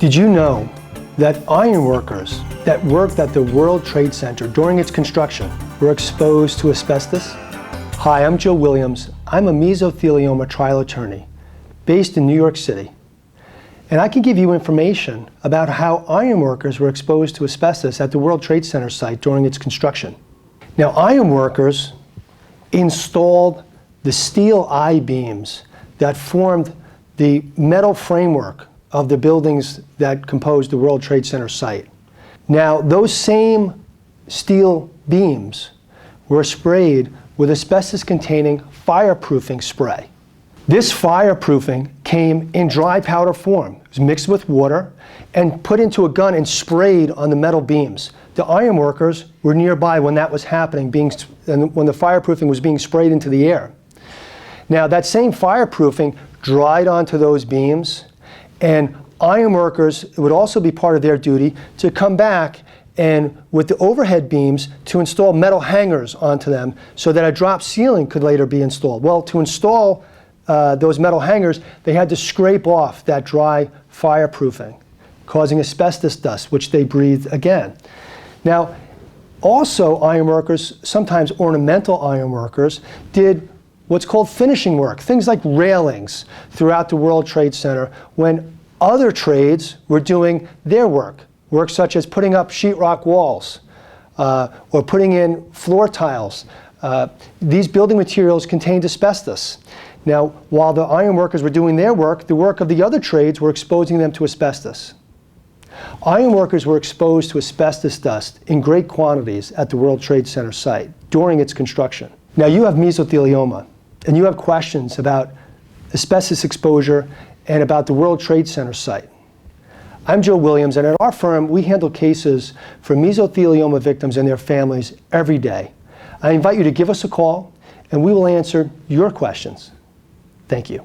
Did you know that ironworkers that worked at the World Trade Center during its construction were exposed to asbestos? Hi, I'm Joe Williams. I'm a mesothelioma trial attorney based in New York City. And I can give you information about how ironworkers were exposed to asbestos at the World Trade Center site during its construction. Now, ironworkers installed the steel I-beams that formed the metal framework of the buildings that composed the World Trade Center site. Now, those same steel beams were sprayed with asbestos-containing fireproofing spray. This fireproofing came in dry powder form. It was mixed with water and put into a gun and sprayed on the metal beams. The ironworkers were nearby when that was happening, when the fireproofing was being sprayed into the air. Now, that same fireproofing dried onto those beams, and ironworkers, it would also be part of their duty to come back and with the overhead beams to install metal hangers onto them so that a drop ceiling could later be installed. Well, to install those metal hangers, they had to scrape off that dry fireproofing, causing asbestos dust, which they breathed again. Now, also ironworkers, sometimes ornamental ironworkers, did what's called finishing work, things like railings throughout the World Trade Center when other trades were doing their work such as putting up sheetrock walls or putting in floor tiles. These building materials contained asbestos. Now, while the ironworkers were doing their work, the work of the other trades were exposing them to asbestos. Ironworkers were exposed to asbestos dust in great quantities at the World Trade Center site during its construction. Now, you have mesothelioma, and you have questions about asbestos exposure and about the World Trade Center site. I'm Joe Williams, and at our firm, we handle cases for mesothelioma victims and their families every day. I invite you to give us a call, and we will answer your questions. Thank you.